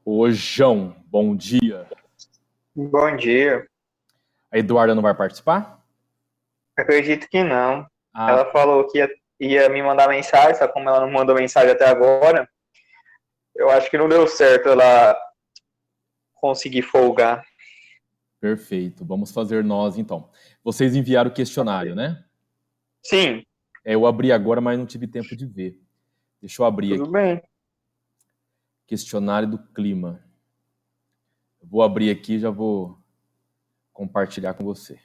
Ô, João, bom dia. Bom dia. A Eduarda não vai participar? Acredito que não. Ah, Ela falou que ia me mandar mensagem, só como ela não mandou mensagem até agora, eu acho que não deu certo ela conseguir folgar. perfeito. Vamos fazer nós, então. Vocês enviaram o questionário, né? Sim, Eu abri agora, mas não tive tempo de ver. Deixa eu abrir tudo aqui. bem. Questionário do clima. Eu vou abrir aqui e já vou compartilhar com você.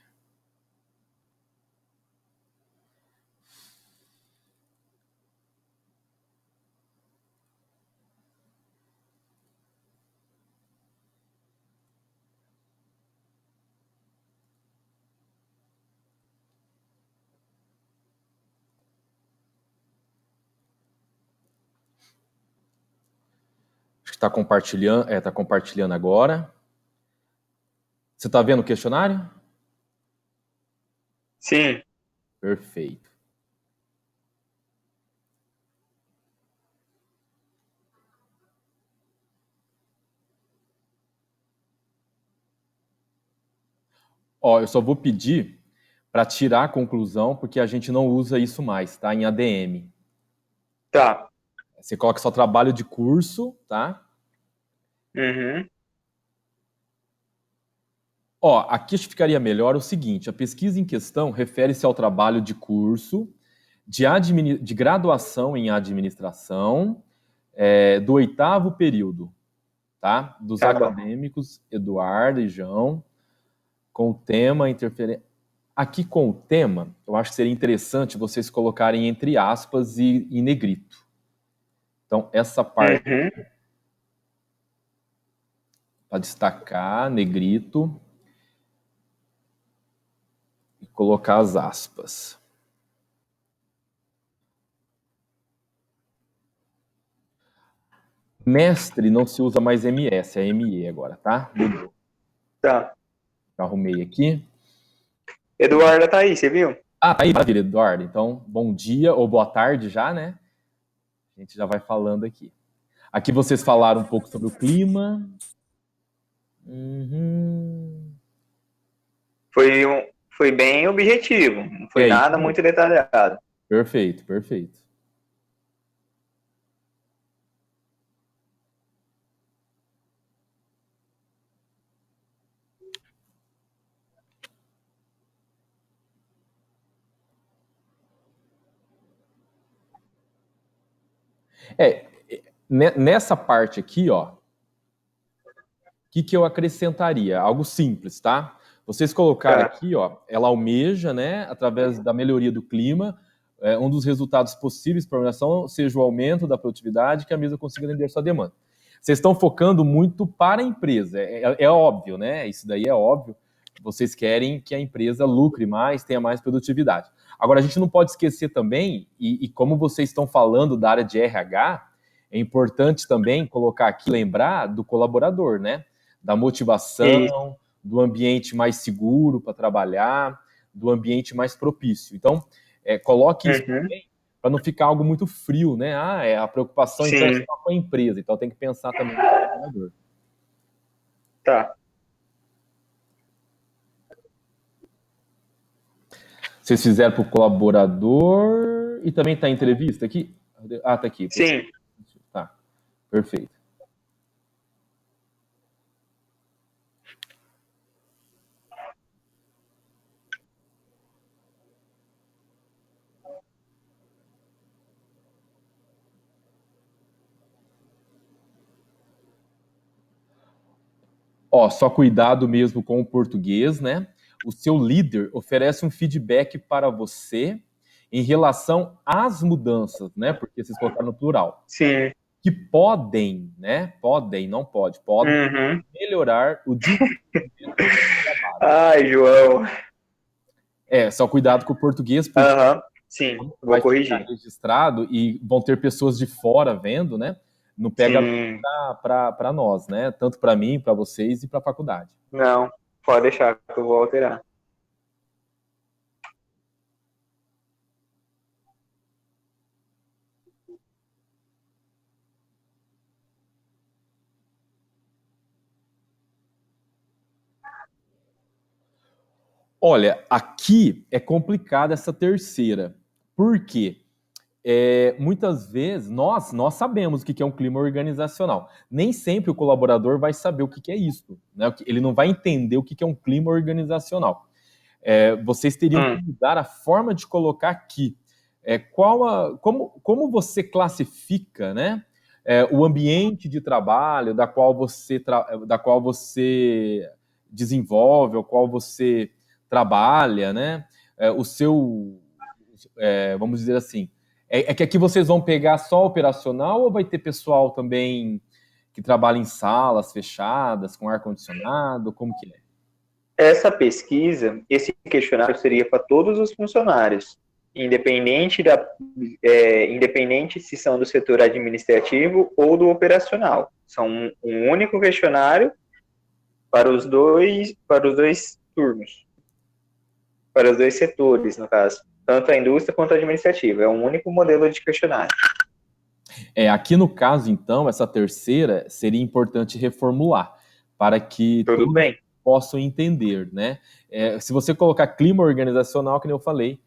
Acho que está compartilhando. Está compartilhando agora. Você está vendo o questionário? Sim, Perfeito. Ó, eu só vou pedir para tirar a conclusão, porque a gente não usa isso mais, tá? Em ADM. tá. Você coloca só trabalho de curso, tá? Uhum. Ó, aqui acho que ficaria melhor o seguinte: a pesquisa em questão refere-se ao trabalho de curso de graduação em administração do oitavo período, tá? Dos Tá bom. acadêmicos Eduardo e João, com o tema interferência. Aqui com o tema, eu acho que seria interessante vocês colocarem entre aspas e em negrito. Então, essa parte Uhum. para destacar, negrito, e colocar as aspas. Mestre não se usa mais MS, é ME agora, tá? Mudou. Tá. Arrumei aqui. Eduarda tá aí, você viu? Ah, tá aí, maravilha, Eduardo. Então, bom dia ou boa tarde já, né? A gente já vai falando aqui. Aqui vocês falaram um pouco sobre o clima. Uhum. Foi bem objetivo, não foi É isso nada mesmo. muito detalhado. Perfeito, perfeito. É, nessa parte aqui, ó, o que eu acrescentaria? Algo simples, tá? Vocês colocaram Tá. aqui, ó, ela almeja, né, através da melhoria do clima, um dos resultados possíveis para a organização seja o aumento da produtividade que a mesa consiga atender sua demanda. Vocês estão focando muito para a empresa, é óbvio, né? Isso daí é óbvio. Vocês querem que a empresa lucre mais, tenha mais produtividade. Agora, a gente não pode esquecer também, e como vocês estão falando da área de RH, é importante também colocar aqui, lembrar do colaborador, né? Da Isso. motivação, do ambiente mais seguro para trabalhar, do ambiente mais propício. Então, coloque isso Uhum. para não ficar algo muito frio, né? Ah, a preocupação então é Sim, só com a empresa, então tem que pensar também no colaborador. tá. Vocês fizeram para o colaborador e também está em entrevista aqui? Ah, tá aqui. Sim. Tá, perfeito. Ó, só cuidado mesmo com o português, né? O seu líder oferece um feedback para você em relação às mudanças, né? Porque vocês colocaram no plural. Sim. Que podem, né? Podem, não pode, podem Uhum. melhorar o desenvolvimento do seu trabalho. Ai, João. Só cuidado com o português, porque Aham. Sim, vou vai ficar corrigir. registrado e vão ter pessoas de fora vendo, né? Não pega bem Sim. para nós, né? Tanto para mim, para vocês e para a faculdade. Não, pode deixar que eu vou alterar. Olha, aqui é complicada essa terceira. Por quê? Muitas vezes nós sabemos o que é um clima organizacional. Nem sempre o colaborador vai saber o que é isso, né? Ele não vai entender o que é um clima organizacional. Vocês teriam que mudar a forma de colocar aqui. Como você classifica, né, o ambiente de trabalho da qual você desenvolve, o qual você trabalha, né? O seu, vamos dizer assim, que aqui vocês vão pegar só operacional ou vai ter pessoal também que trabalha em salas fechadas, com ar-condicionado? Como que é? Essa pesquisa, esse questionário seria para todos os funcionários, independente se são do setor administrativo ou do operacional. São um único questionário para os dois turnos, para os dois setores, no caso, tanto a indústria quanto a administrativa. É um único modelo de questionário. Aqui no caso, então, essa terceira seria importante reformular para que Tudo bem. Possam entender, né? Se você colocar clima organizacional, que nem eu falei,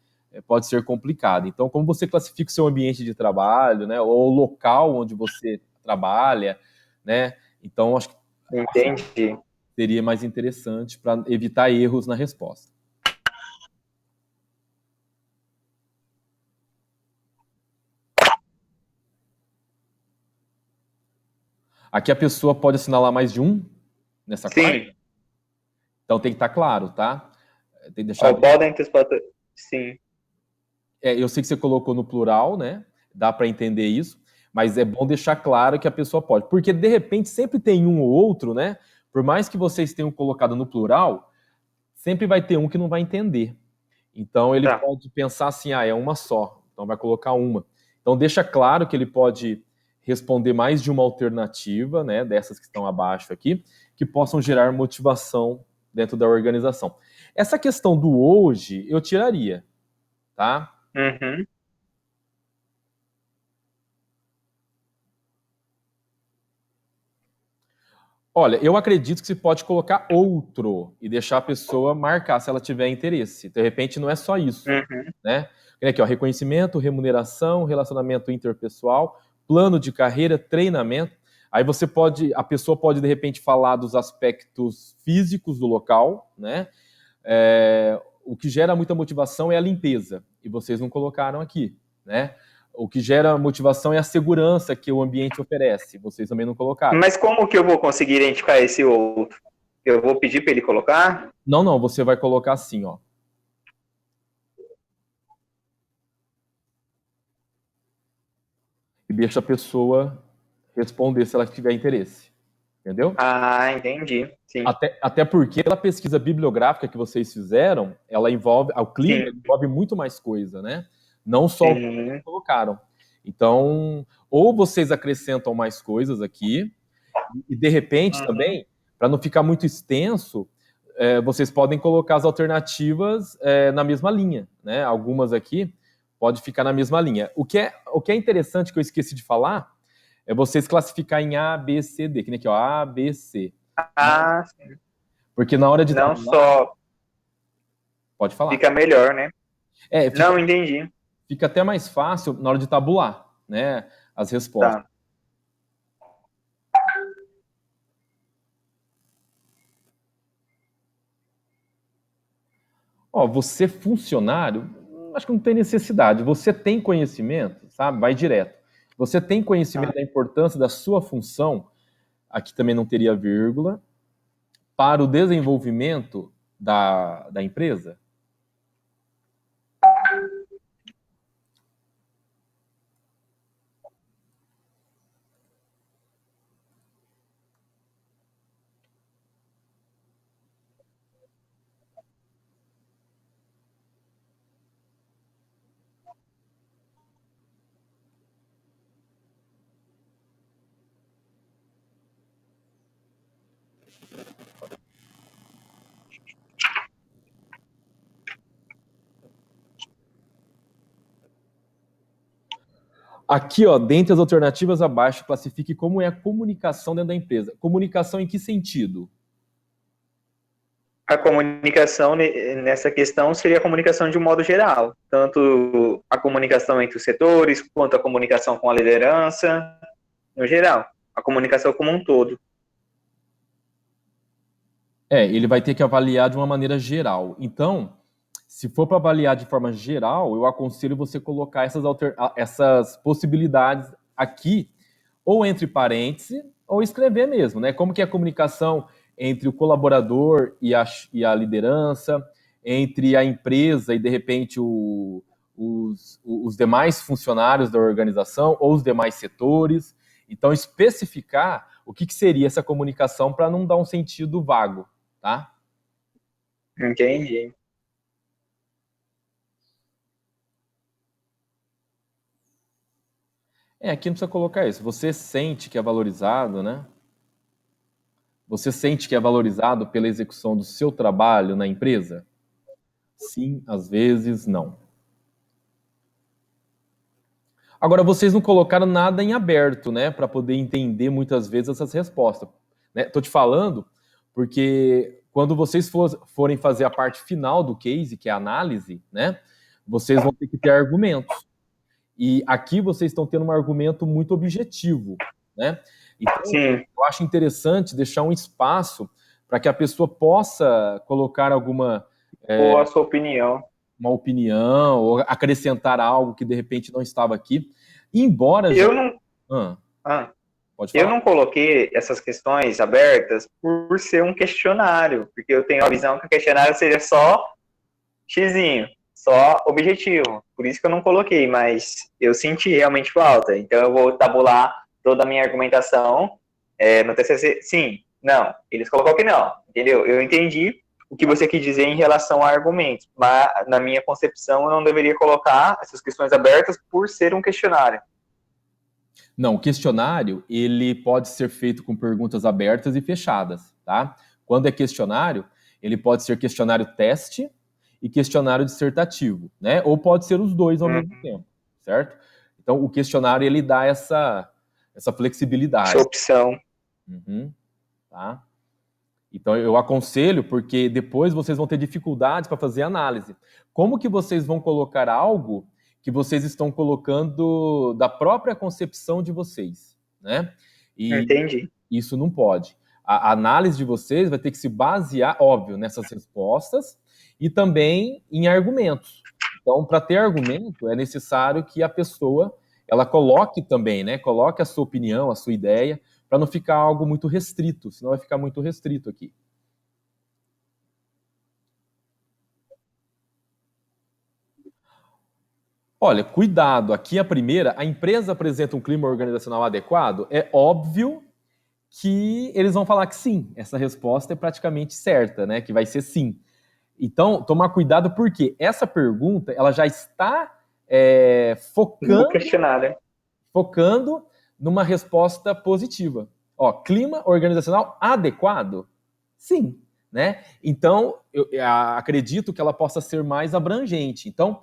pode ser complicado. Então, como você classifica o seu ambiente de trabalho, né? Ou o local onde você trabalha, né? Então, acho que Entendi. seria mais interessante para evitar erros na resposta. Aqui a pessoa pode assinalar mais de um nessa quarta? Então tem que estar claro, tá? Tem que deixar. Sim. Eu sei que você colocou no plural, né? Dá para entender isso, mas é bom deixar claro que a pessoa pode, porque de repente sempre tem um ou outro, né? Por mais que vocês tenham colocado no plural, sempre vai ter um que não vai entender. Então ele pode pensar assim, é uma só, então vai colocar uma. Então deixa claro que ele pode responder mais de uma alternativa, né, dessas que estão abaixo aqui, que possam gerar motivação dentro da organização. Essa questão do hoje eu tiraria, tá? Uhum. Olha, eu acredito que você pode colocar outro e deixar a pessoa marcar se ela tiver interesse. De repente não é só isso, né? Aqui, ó, reconhecimento, remuneração, relacionamento interpessoal, plano de carreira, treinamento. Aí a pessoa pode de repente falar dos aspectos físicos do local, né? O que gera muita motivação é a limpeza, e vocês não colocaram aqui, né? O que gera motivação é a segurança que o ambiente oferece, vocês também não colocaram. Mas como que eu vou conseguir identificar esse outro? Eu vou pedir para ele colocar? Não, você vai colocar assim, ó. E deixa a pessoa responder se ela tiver interesse. Entendeu? Ah, entendi. Sim. Até porque a pesquisa bibliográfica que vocês fizeram, ela envolve, o clima envolve muito mais coisa, né? Não só o que vocês colocaram. Então, ou vocês acrescentam mais coisas aqui, e de repente também, para não ficar muito extenso, vocês podem colocar as alternativas na mesma linha, né? Algumas aqui pode ficar na mesma linha. O que é interessante, que eu esqueci de falar, é vocês classificar em A, B, C, D, que nem aqui, ó, A, B, C. Ah, sim. Porque na hora de não tabular, só pode falar. Fica melhor, né? Não, entendi. Fica até mais fácil na hora de tabular, né? As respostas. Tá. Ó, você funcionário, acho que não tem necessidade. Você tem conhecimento, sabe? Vai direto. Você tem conhecimento da importância da sua função, aqui também não teria vírgula, para o desenvolvimento da empresa? Aqui, ó, dentre as alternativas abaixo, classifique como é a comunicação dentro da empresa. Comunicação em que sentido? A comunicação nessa questão seria a comunicação de um modo geral, tanto a comunicação entre os setores, quanto a comunicação com a liderança, no geral, a comunicação como um todo. Ele vai ter que avaliar de uma maneira geral. Então, se for para avaliar de forma geral, eu aconselho você colocar essas possibilidades aqui, ou entre parênteses, ou escrever mesmo, né? Como que é a comunicação entre o colaborador e a liderança, entre a empresa e, de repente, os demais funcionários da organização ou os demais setores. Então, especificar o que seria essa comunicação para não dar um sentido vago, tá? Entendi. Aqui não precisa colocar isso. Você sente que é valorizado, né? Você sente que é valorizado pela execução do seu trabalho na empresa? Sim, às vezes não. Agora, vocês não colocaram nada em aberto, né? Para poder entender muitas vezes essas respostas. Né? Tô te falando porque quando vocês forem fazer a parte final do case, que é a análise, né? Vocês vão ter que ter argumentos. E aqui vocês estão tendo um argumento muito objetivo, né? Então, Sim. eu acho interessante deixar um espaço para que a pessoa possa colocar Ou a sua opinião. uma opinião ou acrescentar algo que de repente não estava aqui. Embora já... Pode falar. Eu não coloquei essas questões abertas por ser um questionário, porque eu tenho a visão que o questionário seria só xizinho, só objetivo. Por isso que eu não coloquei, mas eu senti realmente falta. Então eu vou tabular toda a minha argumentação no TCC. Sim, não. Eles colocou que não, entendeu? Eu entendi o que você quis dizer em relação a argumentos, mas na minha concepção eu não deveria colocar essas questões abertas por ser um questionário. Não, o questionário, ele pode ser feito com perguntas abertas e fechadas, tá? Quando é questionário, ele pode ser questionário teste e questionário dissertativo, né? Ou pode ser os dois ao mesmo tempo, certo? Então, o questionário, ele dá essa flexibilidade. Essa opção. Tá? Então, eu aconselho, porque depois vocês vão ter dificuldades para fazer análise. Como que vocês vão colocar algo que vocês estão colocando da própria concepção de vocês, né? E entendi. Isso não pode. A análise de vocês vai ter que se basear, óbvio, nessas respostas e também em argumentos. Então, para ter argumento, é necessário que a pessoa ela coloque também, né? Coloque a sua opinião, a sua ideia, para não ficar algo muito restrito, senão vai ficar muito restrito aqui. Olha, cuidado, aqui a primeira, a empresa apresenta um clima organizacional adequado? É óbvio que eles vão falar que sim, essa resposta é praticamente certa, né? Que vai ser sim. Então, tomar cuidado porque essa pergunta, ela já está focando numa resposta positiva. Ó, clima organizacional adequado? Sim, né? Então, eu acredito que ela possa ser mais abrangente. Então,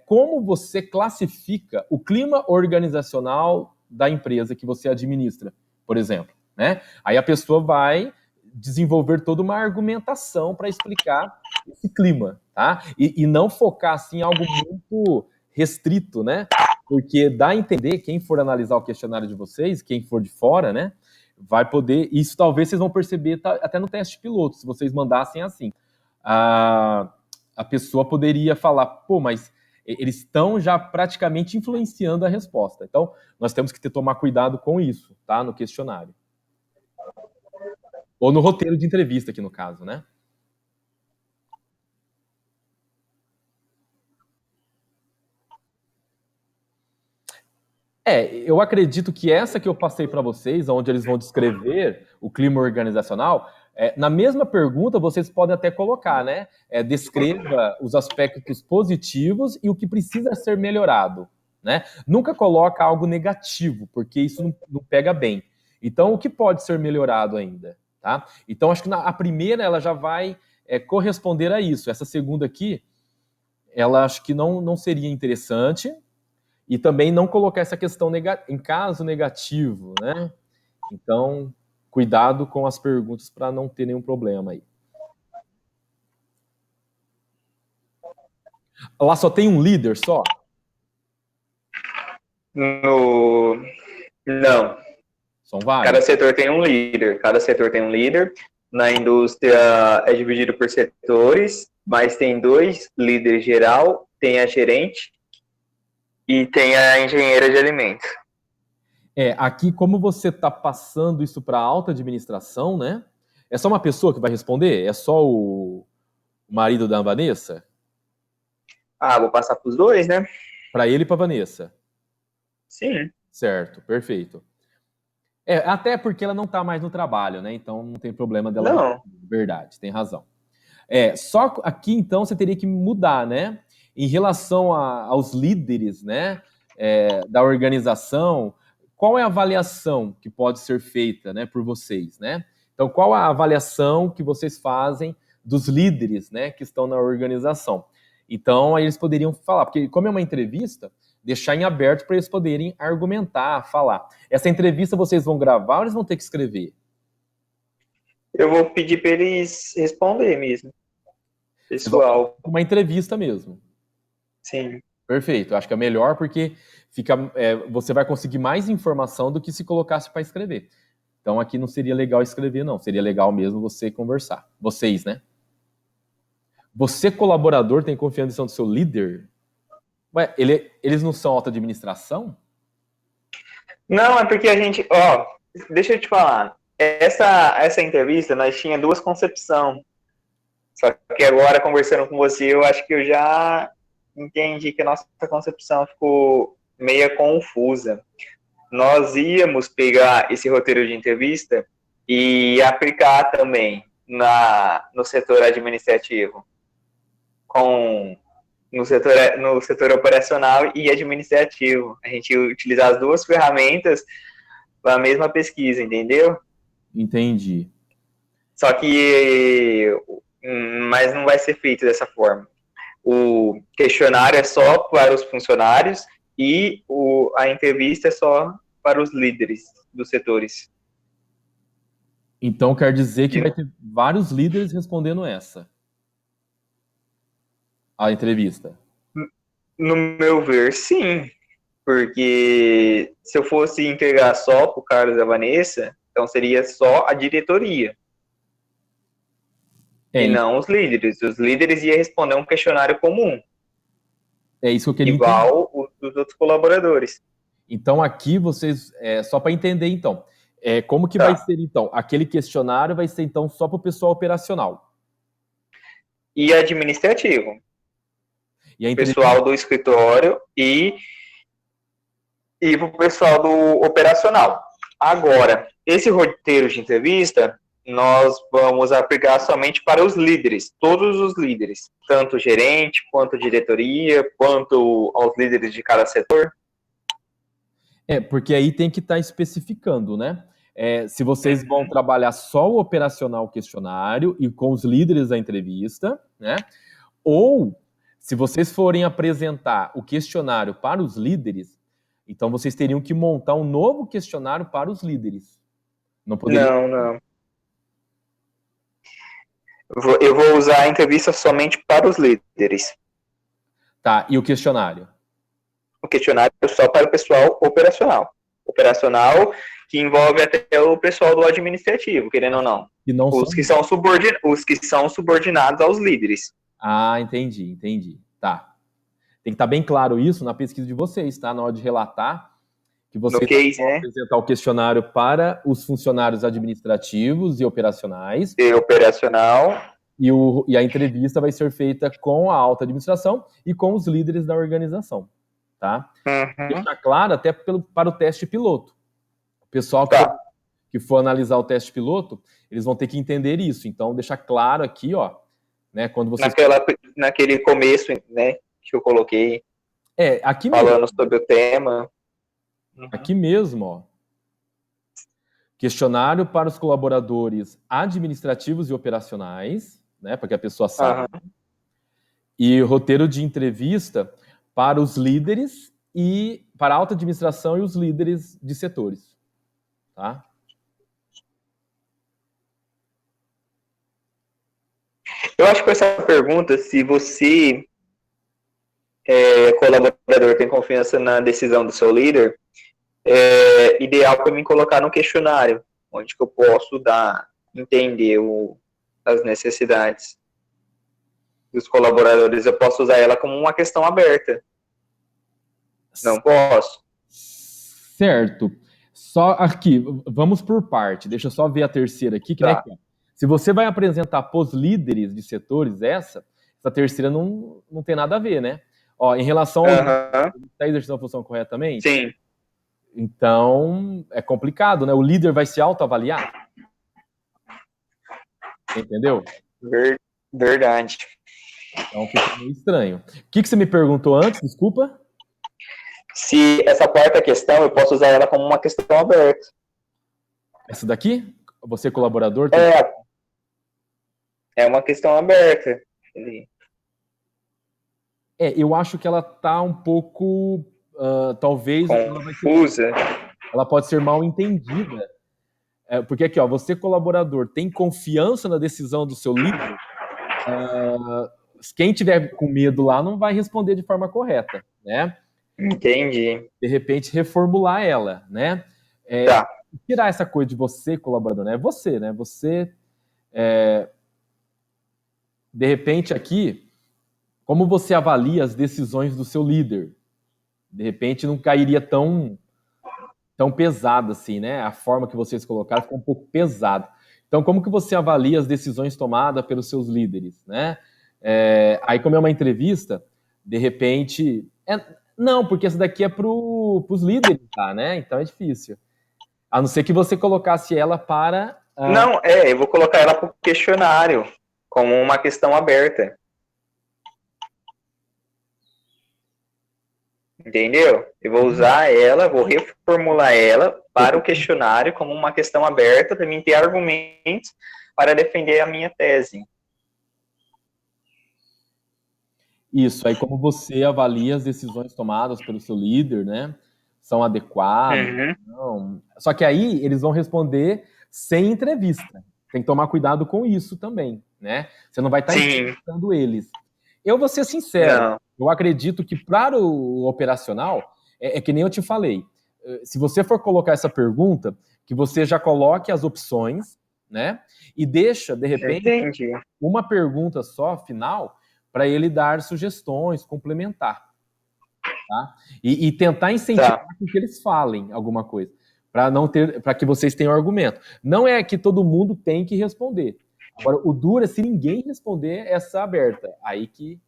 como você classifica o clima organizacional da empresa que você administra, por exemplo, né? Aí a pessoa vai desenvolver toda uma argumentação para explicar esse clima, tá? E não focar assim em algo muito restrito, né? Porque dá a entender, quem for analisar o questionário de vocês, quem for de fora, né? Vai poder, isso talvez vocês vão perceber até no teste piloto, se vocês mandassem assim. A pessoa poderia falar, pô, mas eles estão já praticamente influenciando a resposta. Então, nós temos que tomar cuidado com isso, tá? No questionário. Ou no roteiro de entrevista, aqui no caso, né? Eu acredito que essa que eu passei para vocês, onde eles vão descrever o clima organizacional, na mesma pergunta vocês podem até colocar, né? Descreva os aspectos positivos e o que precisa ser melhorado, né? Nunca coloca algo negativo, porque isso não pega bem. Então, o que pode ser melhorado ainda, tá? Então, acho que a primeira ela já vai corresponder a isso. Essa segunda aqui, ela acho que não seria interessante. E também não colocar essa questão em caso negativo, né? Então, cuidado com as perguntas para não ter nenhum problema aí. Lá só tem um líder só? Não. São vários? Cada setor tem um líder. Cada setor tem um líder. Na indústria é dividido por setores, mas tem 2 líderes geral, tem a gerente e tem a engenheira de alimentos. Aqui, como você está passando isso para a alta administração, né? É só uma pessoa que vai responder? É só o marido da Vanessa? Vou passar para os 2, né? Para ele e para a Vanessa? Sim. Certo, perfeito. Até porque ela não está mais no trabalho, né? Então não tem problema dela. Não. Verdade, tem razão. Só aqui então você teria que mudar, né? Em relação aos líderes, né? Da organização, qual é a avaliação que pode ser feita, né, por vocês, né? Então, qual a avaliação que vocês fazem dos líderes, né, que estão na organização? Então, aí eles poderiam falar, porque como é uma entrevista, deixar em aberto para eles poderem argumentar, falar. Essa entrevista vocês vão gravar ou eles vão ter que escrever? Eu vou pedir para eles responder mesmo. Pessoal. Uma entrevista mesmo. Sim. Perfeito. Acho que é melhor porque você vai conseguir mais informação do que se colocasse para escrever. Então aqui não seria legal escrever, não. Seria legal mesmo você conversar. Vocês, né? Você, colaborador, tem confiança no seu líder? Ué, eles não são alta administração? Não, é porque a gente... deixa eu te falar. Essa entrevista, nós tinha 2 concepções. Só que agora, conversando com você, eu acho que eu já entendi que a nossa concepção ficou meio confusa. Nós íamos pegar esse roteiro de entrevista e aplicar também no setor administrativo, no setor operacional e administrativo. A gente utilizar as 2 ferramentas para a mesma pesquisa, entendeu? Entendi. Só que mas não vai ser feito dessa forma. O questionário é só para os funcionários e a entrevista é só para os líderes dos setores. Então quer dizer que vai ter vários líderes respondendo a entrevista? No meu ver, sim. Porque se eu fosse entregar só para o Carlos e a Vanessa, então seria só a diretoria. E não os líderes. Os líderes iam responder um questionário comum. É isso que eu queria igual o dos outros colaboradores. Então aqui vocês, só para entender então, como que vai ser então? Aquele questionário vai ser então só para o pessoal operacional. E administrativo. E pessoal do escritório e para o pessoal do operacional. Agora, esse roteiro de entrevista, nós vamos aplicar somente para os líderes, todos os líderes, tanto o gerente, quanto a diretoria, quanto aos líderes de cada setor. Porque aí tem que estar especificando, né? Se vocês vão trabalhar só o operacional questionário e com os líderes da entrevista, né? Ou se vocês forem apresentar o questionário para os líderes, então vocês teriam que montar um novo questionário para os líderes. Não poderia... Não. Eu vou usar a entrevista somente para os líderes. Tá, e o questionário? O questionário é só para o pessoal operacional. Operacional que envolve até o pessoal do administrativo, querendo ou não. Os que são subordinados aos líderes. Ah, entendi. Tá. Tem que estar bem claro isso na pesquisa de vocês, tá? Na hora de relatar, que vocês vão apresentar o questionário para os funcionários administrativos e operacionais. E a entrevista vai ser feita com a alta administração e com os líderes da organização, tá? Deixar claro até para o teste piloto. O pessoal que for analisar o teste piloto, eles vão ter que entender isso. Então, deixar claro aqui, ó, né, quando vocês... Naquele começo, né, que eu coloquei, aqui falando mesmo, sobre o tema. Aqui mesmo, ó. Questionário para os colaboradores administrativos e operacionais, né, para que a pessoa saiba. E roteiro de entrevista para os líderes e para a alta administração e os líderes de setores, tá? Eu acho que essa pergunta, se você colaborador tem confiança na decisão do seu líder, é ideal para mim colocar no questionário, onde que eu posso entender as necessidades dos colaboradores. Eu posso usar ela como uma questão aberta. Não posso? Certo. Só aqui, vamos por parte. Deixa eu só ver a terceira aqui. Tá. Se você vai apresentar para os líderes de setores essa terceira não tem nada a ver, né? Ó, em relação ao está exercendo a função corretamente? Sim. Então, é complicado, né? O líder vai se autoavaliar? Entendeu? Verdade. Então fica meio estranho. O que você me perguntou antes? Desculpa. Se essa quarta questão, eu posso usar ela como uma questão aberta. Essa daqui? Você colaborador? É uma questão aberta. Eu acho que ela tá um pouco, talvez... confusa. Ela pode ser mal entendida. Porque aqui, ó, você colaborador tem confiança na decisão do seu líder? Quem tiver com medo lá não vai responder de forma correta, né? Entendi. De repente, reformular ela, né? Tá. Tirar essa coisa de você, colaborador, né? Você, né? Você, de repente, aqui, como você avalia as decisões do seu líder? De repente, não cairia tão pesado assim, né? A forma que vocês colocaram ficou um pouco pesado. Então, como que você avalia as decisões tomadas pelos seus líderes, né? Aí, como é uma entrevista, de repente... Não, porque essa daqui é para os líderes, tá, né? Então é difícil. A não ser que você colocasse ela para... Não, eu vou colocar ela para o questionário, como uma questão aberta. Entendeu? Eu vou usar ela, vou reformular ela para o questionário como uma questão aberta, para mim ter argumentos para defender a minha tese. Isso, aí como você avalia as decisões tomadas pelo seu líder, né? São adequadas? Não. Só que aí eles vão responder sem entrevista. Tem que tomar cuidado com isso também, né? Você não vai estar entrevistando eles. Eu vou ser sincero, eu acredito que para o operacional, é que nem eu te falei, se você for colocar essa pergunta, que você já coloque as opções, né? E deixa, de repente, uma pergunta só, final, para ele dar sugestões, complementar. Tá? E tentar incentivar que eles falem alguma coisa, para que vocês tenham argumento. Não é que todo mundo tem que responder. Agora, o duro é se ninguém responder essa aberta. Aí que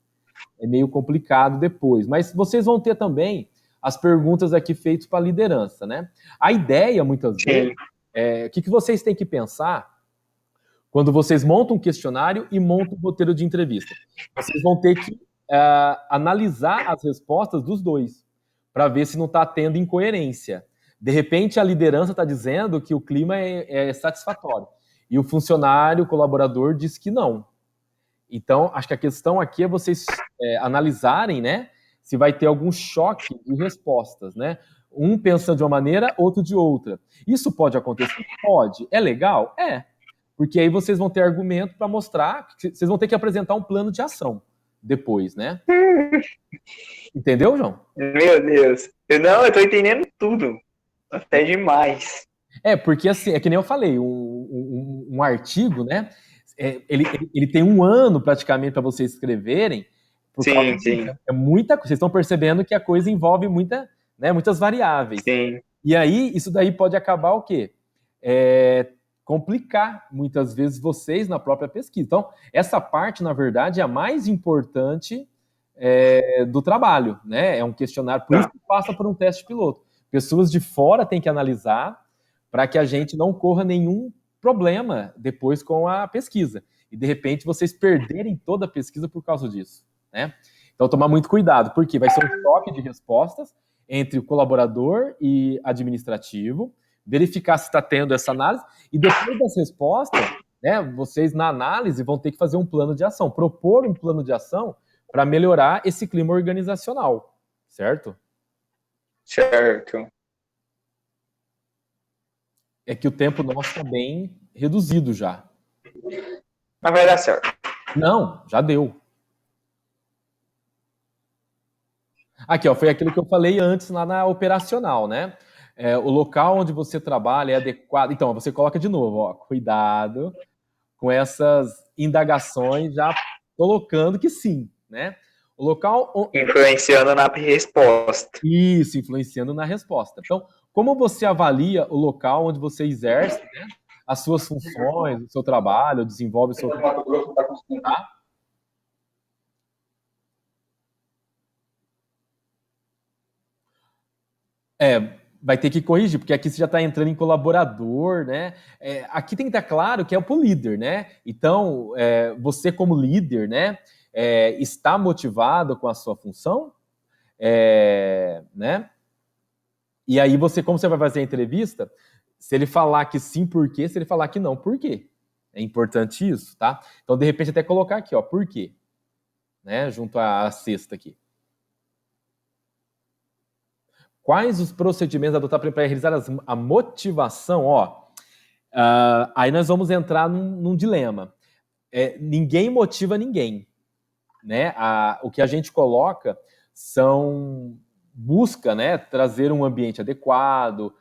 é meio complicado depois. Mas vocês vão ter também as perguntas aqui feitas para a liderança, né? A ideia, muitas vezes, o que vocês têm que pensar quando vocês montam um questionário e montam um roteiro de entrevista? Vocês vão ter que analisar as respostas dos dois, para ver se não está tendo incoerência. De repente, a liderança está dizendo que o clima é satisfatório, e o funcionário, o colaborador, diz que não. Então, acho que a questão aqui é vocês analisarem, né, se vai ter algum choque de respostas, né? Um pensando de uma maneira, outro de outra. Isso pode acontecer? Pode. É legal? É. Porque aí vocês vão ter argumento para mostrar, que vocês vão ter que apresentar um plano de ação depois, né? Entendeu, João? Meu Deus. Eu tô entendendo tudo. Até demais. Porque assim, é que nem eu falei, um artigo, né? Ele tem 1 ano praticamente para vocês escreverem. Sim. É muita coisa. Vocês estão percebendo que a coisa envolve muitas variáveis. Sim. E aí, isso daí pode acabar o quê? Complicar, muitas vezes, vocês na própria pesquisa. Então, essa parte, na verdade, é a mais importante do trabalho, né? É um questionário, por isso que passa por um teste piloto. Pessoas de fora têm que analisar para que a gente não corra nenhum problema depois com a pesquisa. E, de repente, vocês perderem toda a pesquisa por causa disso, né? Então, tomar muito cuidado, porque vai ser um choque de respostas entre o colaborador e administrativo, verificar se está tendo essa análise, e depois das respostas, né, vocês, na análise, vão ter que fazer um plano de ação, propor um plano de ação para melhorar esse clima organizacional, certo? Certo. É que o tempo nosso está bem reduzido já. Mas vai dar certo. Não, já deu. Aqui, ó, foi aquilo que eu falei antes lá na operacional, né? O local onde você trabalha é adequado. Então, você coloca de novo, ó, cuidado com essas indagações, já colocando que sim, né? O local. Influenciando na resposta. Isso, influenciando na resposta. Então, como você avalia o local onde você exerce, né, as suas funções, o seu trabalho, desenvolve o seu trabalho, tá? Vai ter que corrigir, porque aqui você já está entrando em colaborador, né? Aqui tem que estar claro que é o líder, né? Então, você como líder, né, está motivado com a sua função, né? E aí como você vai fazer a entrevista, se ele falar que sim, por quê? Se ele falar que não, por quê? É importante isso, tá? Então, de repente, até colocar aqui, ó, por quê? Né? Junto à sexta aqui. Quais os procedimentos adotados para realizar a motivação? Ó, aí nós vamos entrar num dilema. Ninguém motiva ninguém, né? O que a gente coloca busca, né, trazer um ambiente adequado,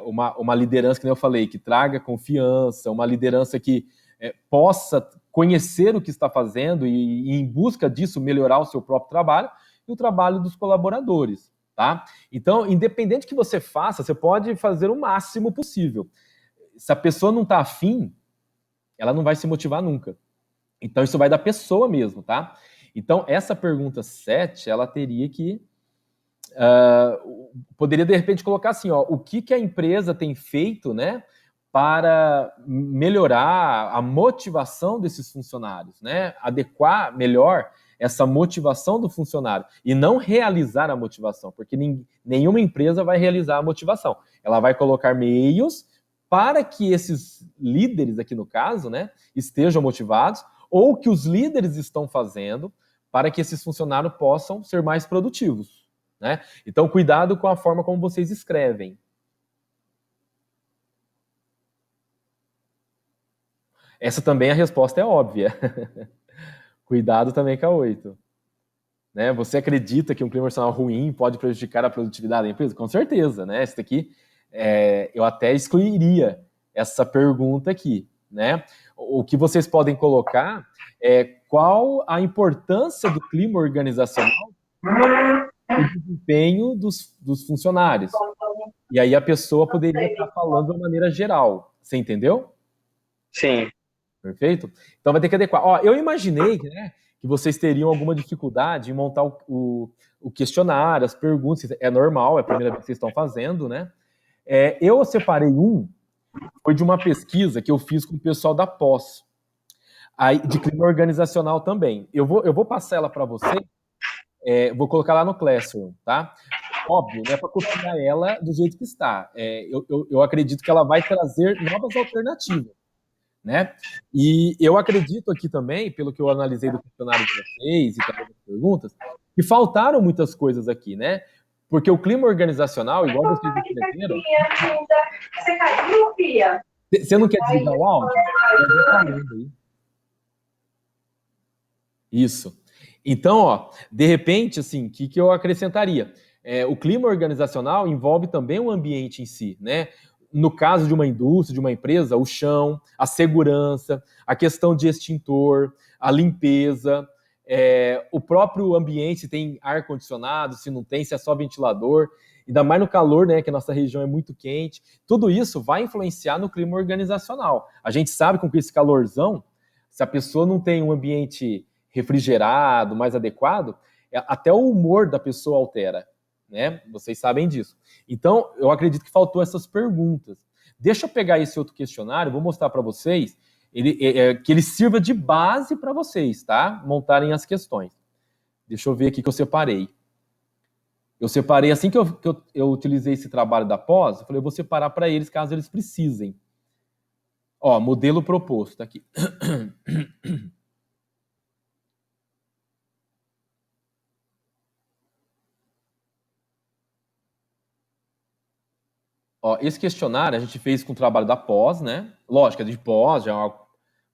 uma liderança, que eu falei, que traga confiança, uma liderança que possa conhecer o que está fazendo e em busca disso melhorar o seu próprio trabalho e o trabalho dos colaboradores, tá? Então, independente do que você faça, você pode fazer o máximo possível. Se a pessoa não está afim, ela não vai se motivar nunca. Então, isso vai da pessoa mesmo, tá? Então, essa pergunta 7, ela teria que... poderia, de repente, colocar assim, ó, o que a empresa tem feito, né, para melhorar a motivação desses funcionários, né? Adequar melhor essa motivação do funcionário e não realizar a motivação, porque nenhuma empresa vai realizar a motivação. Ela vai colocar meios para que esses líderes, aqui no caso, né, estejam motivados, ou que os líderes estão fazendo para que esses funcionários possam ser mais produtivos, né? Então, cuidado com a forma como vocês escrevem. Essa também a resposta é óbvia. Cuidado também com a 8. Né? Você acredita que um clima organizacional ruim pode prejudicar a produtividade da empresa? Com certeza, né? Esse daqui, eu até excluiria essa pergunta aqui, né? O que vocês podem colocar é qual a importância do clima organizacional no desempenho dos funcionários. E aí a pessoa poderia estar falando de uma maneira geral. Você entendeu? Sim. Perfeito? Então vai ter que adequar. Ó, eu imaginei, né, que vocês teriam alguma dificuldade em montar o questionário, as perguntas. É normal, é a primeira vez que vocês estão fazendo, né? Eu separei foi de uma pesquisa que eu fiz com o pessoal da pós, aí, de clima organizacional também. Eu vou passar ela para você, vou colocar lá no Classroom, tá? Óbvio, não é para copiar ela do jeito que está. Eu acredito que ela vai trazer novas alternativas, né? E eu acredito aqui também, pelo que eu analisei do questionário de vocês e também das perguntas, que faltaram muitas coisas aqui, né? Porque o clima organizacional, igual vocês escreveram... Você caiu, Fia? Você não quer desligar o áudio? Eu vou falando aí. Isso. Então, ó, de repente, assim, o que eu acrescentaria? O clima organizacional envolve também o ambiente em si, né? No caso de uma indústria, de uma empresa, o chão, a segurança, a questão de extintor, a limpeza, o próprio ambiente, se tem ar-condicionado, se não tem, se é só ventilador, ainda mais no calor, né, que a nossa região é muito quente. Tudo isso vai influenciar no clima organizacional. A gente sabe que com esse calorzão, se a pessoa não tem um ambiente refrigerado, mais adequado, até o humor da pessoa altera, né? Vocês sabem disso. Então, eu acredito que faltou essas perguntas. Deixa eu pegar esse outro questionário, vou mostrar para vocês, que ele sirva de base para vocês, tá? Montarem as questões. Deixa eu ver aqui que eu separei. Eu separei, assim que eu utilizei esse trabalho da pós, eu falei, eu vou separar para eles, caso eles precisem. Ó, modelo proposto, tá aqui. Ó, esse questionário a gente fez com o trabalho da pós, né? Lógico, de pós, já é algo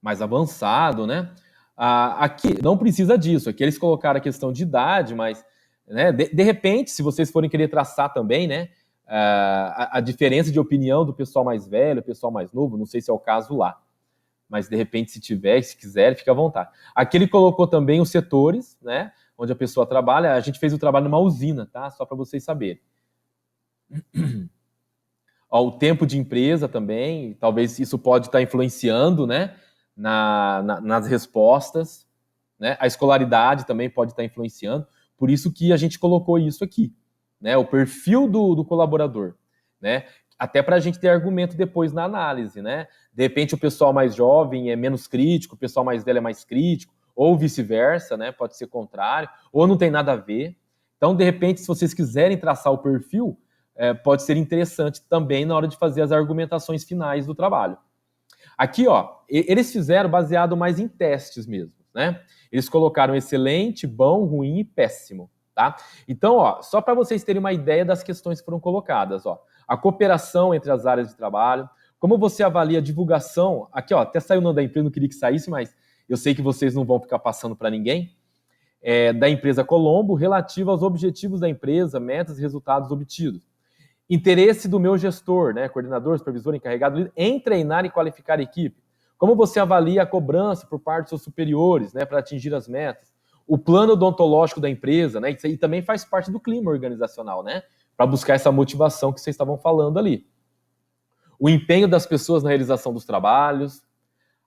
mais avançado, né? Aqui não precisa disso. Aqui eles colocaram a questão de idade, mas né? De repente, se vocês forem querer traçar também, né, a diferença de opinião do pessoal mais velho, pessoal mais novo, não sei se é o caso lá, mas de repente, se tiver, se quiser, fica à vontade. Aqui ele colocou também os setores, né, onde a pessoa trabalha. A gente fez o trabalho numa usina, tá? Só para vocês saberem. Ó, o tempo de empresa também, talvez isso pode estar influenciando, né, nas respostas, né? A escolaridade também pode estar influenciando, por isso que a gente colocou isso aqui, né? O perfil do colaborador, né? Até para a gente ter argumento depois na análise, né? De repente o pessoal mais jovem é menos crítico, o pessoal mais velho é mais crítico, ou vice-versa, né? Pode ser contrário, ou não tem nada a ver. Então, de repente, se vocês quiserem traçar o perfil, pode ser interessante também na hora de fazer as argumentações finais do trabalho. Aqui, ó, eles fizeram baseado mais em testes mesmo, né? Eles colocaram excelente, bom, ruim e péssimo, tá? Então, ó, só para vocês terem uma ideia das questões que foram colocadas, ó. A cooperação entre as áreas de trabalho, como você avalia a divulgação, aqui, ó, até saiu o nome da empresa, não queria que saísse, mas eu sei que vocês não vão ficar passando para ninguém, da empresa Colombo, relativa aos objetivos da empresa, metas e resultados obtidos. Interesse do meu gestor, né, coordenador, supervisor, encarregado, em treinar e qualificar a equipe. Como você avalia a cobrança por parte dos seus superiores, né, para atingir as metas? O plano odontológico da empresa, né, isso aí também faz parte do clima organizacional, né, para buscar essa motivação que vocês estavam falando ali. O empenho das pessoas na realização dos trabalhos.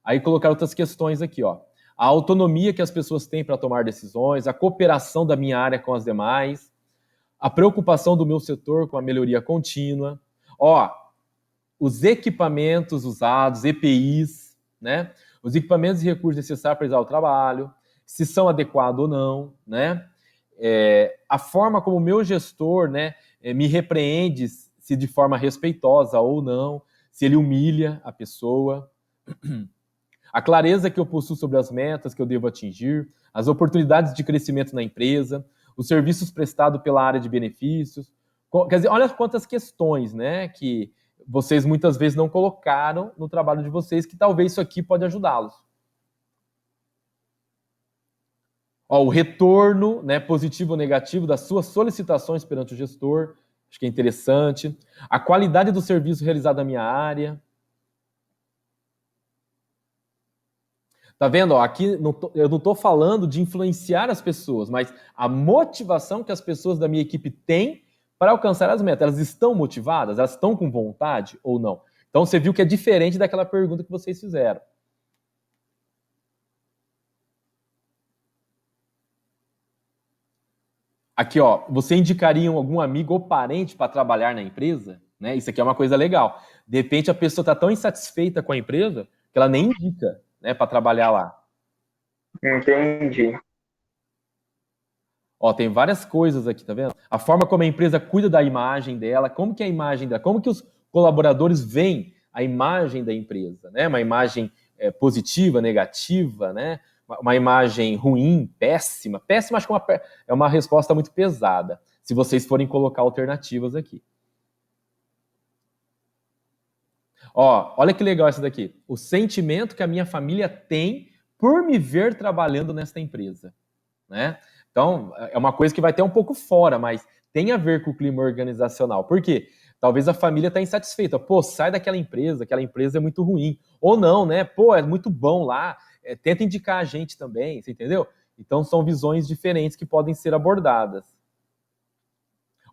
Aí colocar outras questões aqui, ó. A autonomia que as pessoas têm para tomar decisões, a cooperação da minha área com as demais, a preocupação do meu setor com a melhoria contínua, ó, os equipamentos usados, EPIs, né? Os equipamentos e recursos necessários para realizar o trabalho, se são adequados ou não, né? A forma como o meu gestor, né, me repreende, se de forma respeitosa ou não, se ele humilha a pessoa, a clareza que eu possuo sobre as metas que eu devo atingir, as oportunidades de crescimento na empresa, os serviços prestados pela área de benefícios. Quer dizer, olha quantas questões, né, que vocês muitas vezes não colocaram no trabalho de vocês, que talvez isso aqui pode ajudá-los. Ó, o retorno, né, positivo ou negativo das suas solicitações perante o gestor, acho que é interessante. A qualidade do serviço realizado na minha área. Tá vendo? Ó, aqui eu não estou falando de influenciar as pessoas, mas a motivação que as pessoas da minha equipe têm para alcançar as metas. Elas estão motivadas? Elas estão com vontade ou não? Então você viu que é diferente daquela pergunta que vocês fizeram. Aqui, ó, você indicaria algum amigo ou parente para trabalhar na empresa? Né? Isso aqui é uma coisa legal. De repente a pessoa está tão insatisfeita com a empresa que ela nem indica, né, para trabalhar lá. Entendi. Ó, tem várias coisas aqui, tá vendo? A forma como a empresa cuida da imagem dela, como que é a imagem dela, como que os colaboradores veem a imagem da empresa, né? Uma imagem positiva, negativa, né? Uma imagem ruim, péssima. Péssima, acho que é uma resposta muito pesada, se vocês forem colocar alternativas aqui. Ó, olha que legal essa daqui. O sentimento que a minha família tem por me ver trabalhando nesta empresa, né? Então, é uma coisa que vai ter um pouco fora, mas tem a ver com o clima organizacional. Por quê? Talvez a família está insatisfeita. Pô, sai daquela empresa é muito ruim. Ou não, né? Pô, é muito bom lá. Tenta indicar a gente também, você entendeu? Então, são visões diferentes que podem ser abordadas.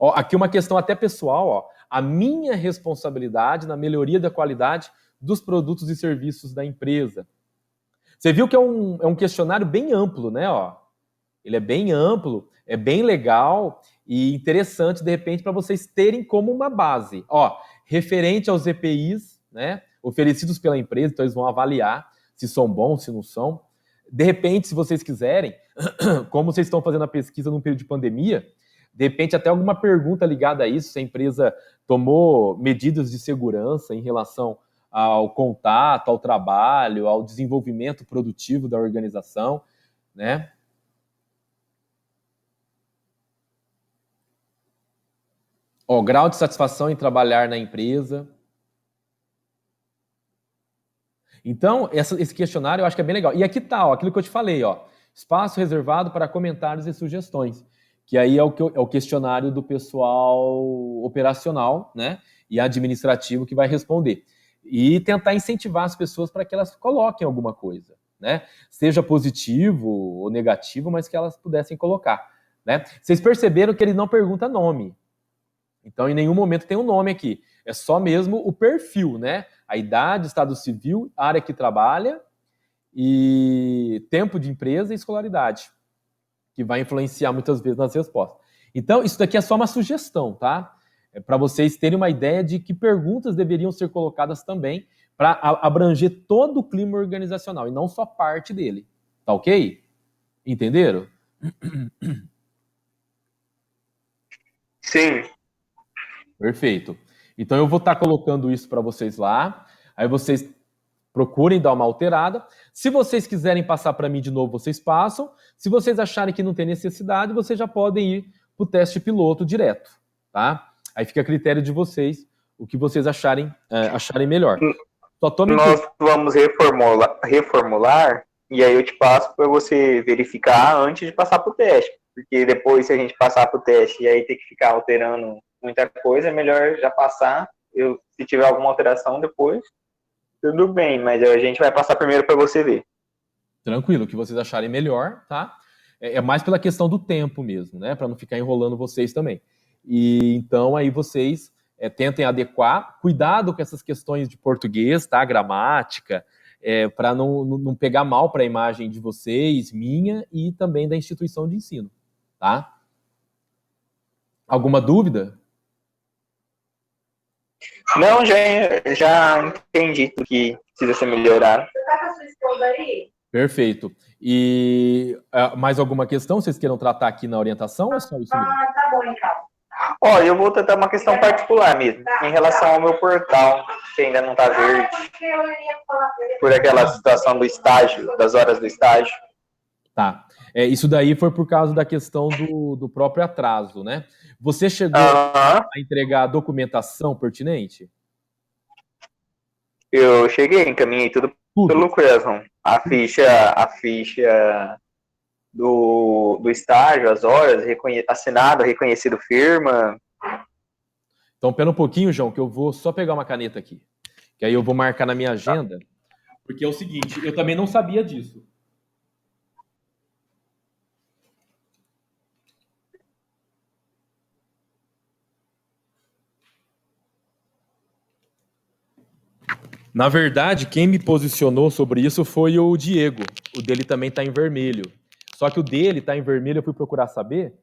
Ó, aqui uma questão até pessoal, ó. A minha responsabilidade na melhoria da qualidade dos produtos e serviços da empresa. Você viu que é um questionário bem amplo, né? Ó, ele é bem amplo, é bem legal e interessante, de repente, para vocês terem como uma base. Ó, referente aos EPIs, né, oferecidos pela empresa, então eles vão avaliar se são bons, se não são. De repente, se vocês quiserem, como vocês estão fazendo a pesquisa num período de pandemia, de repente até alguma pergunta ligada a isso, se a empresa tomou medidas de segurança em relação ao contato, ao trabalho, ao desenvolvimento produtivo da organização, né? Ó, grau de satisfação em trabalhar na empresa. Então, esse questionário eu acho que é bem legal. E aqui tá, ó, aquilo que eu te falei, ó, espaço reservado para comentários e sugestões. que aí é o questionário do pessoal operacional, né, e administrativo que vai responder. E tentar incentivar as pessoas para que elas coloquem alguma coisa, né, seja positivo ou negativo, mas que elas pudessem colocar, né. Vocês perceberam que ele não pergunta nome, então em nenhum momento tem um nome aqui, é só mesmo o perfil, né, a idade, estado civil, área que trabalha e tempo de empresa e escolaridade, que vai influenciar muitas vezes nas respostas. Então, isso daqui é só uma sugestão, tá? É para vocês terem uma ideia de que perguntas deveriam ser colocadas também para abranger todo o clima organizacional e não só parte dele. Tá ok? Entenderam? Sim. Perfeito. Então, eu vou estar colocando isso para vocês lá. Aí vocês procurem dar uma alterada. Se vocês quiserem passar para mim de novo, vocês passam. Se vocês acharem que não tem necessidade, vocês já podem ir para o teste piloto direto, tá? Aí fica a critério de vocês, o que vocês acharem melhor. Só tome Nós vamos reformular e aí eu te passo para você verificar antes de passar para o teste. Porque depois, se a gente passar para o teste e aí ter que ficar alterando muita coisa, é melhor já passar. Se tiver alguma alteração depois, tudo bem, mas a gente vai passar primeiro para você ver. Tranquilo, o que vocês acharem melhor, tá? É mais pela questão do tempo mesmo, né? Para não ficar enrolando vocês também. E então aí vocês tentem adequar, cuidado com essas questões de português, tá? Gramática, para não pegar mal para a imagem de vocês, minha e também da instituição de ensino, tá? Alguma dúvida? Não, já entendi o que precisa ser melhorado. Você tá com a sua esposa aí? Perfeito. E mais alguma questão vocês queiram tratar aqui na orientação ou é só isso mesmo? Ah, tá bom então. Ó, eu vou tratar uma questão particular mesmo, em relação ao meu portal, que ainda não está verde, por aquela situação do estágio, das horas do estágio. Tá. Isso daí foi por causa da questão do próprio atraso, né? Você chegou a entregar a documentação pertinente? Eu cheguei, encaminhei tudo pelo Cresson. A ficha do estágio, as horas, assinado, reconhecido firma. Então, pera um pouquinho, João, que eu vou só pegar uma caneta aqui. Que aí eu vou marcar na minha agenda. Porque é o seguinte, eu também não sabia disso. Na verdade, quem me posicionou sobre isso foi o Diego. O dele também está em vermelho. Só que o dele está em vermelho, eu fui procurar saber.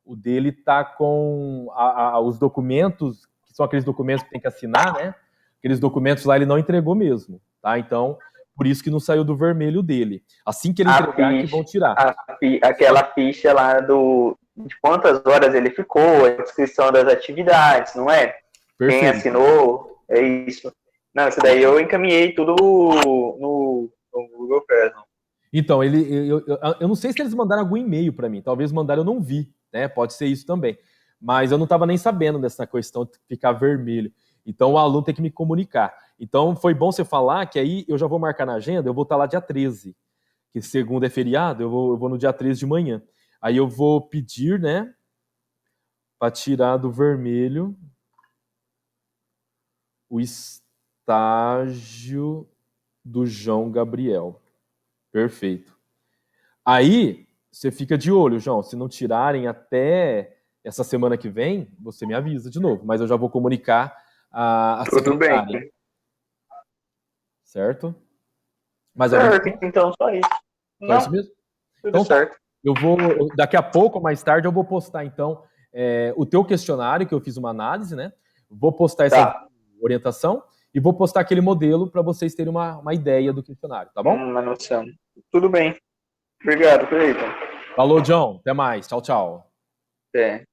O dele está com os documentos, que são aqueles documentos que tem que assinar, né? Aqueles documentos lá ele não entregou mesmo, tá? Então, por isso que não saiu do vermelho dele. Assim que ele entregar, que vão tirar. Aquela ficha lá de quantas horas ele ficou, a descrição das atividades, não é? Perfeito. Quem assinou, é isso. Não, isso daí eu encaminhei tudo no Google Classroom. Então, eu não sei se eles mandaram algum e-mail para mim. Talvez mandaram, eu não vi, né? Pode ser isso também. Mas eu não estava nem sabendo dessa questão de ficar vermelho. Então, o aluno tem que me comunicar. Então, foi bom você falar que aí eu já vou marcar na agenda, eu vou estar lá dia 13, que segunda é feriado, eu vou no dia 13 de manhã. Aí eu vou pedir, né, para tirar do vermelho o estágio do João Gabriel. Perfeito. Aí, você fica de olho, João. Se não tirarem até essa semana que vem, você me avisa de novo. Mas eu já vou comunicar a Tudo secretária. bem. Certo? Mas certo, então só isso. Só isso mesmo? Tudo então, certo. Eu vou, daqui a pouco ou mais tarde, eu vou postar, então, o teu questionário, que eu fiz uma análise, né? Vou postar essa orientação e vou postar aquele modelo para vocês terem uma ideia do questionário, tá bom? Uma noção. Tudo bem. Obrigado, Cleiton. Falou, John. Até mais. Tchau, tchau. Até.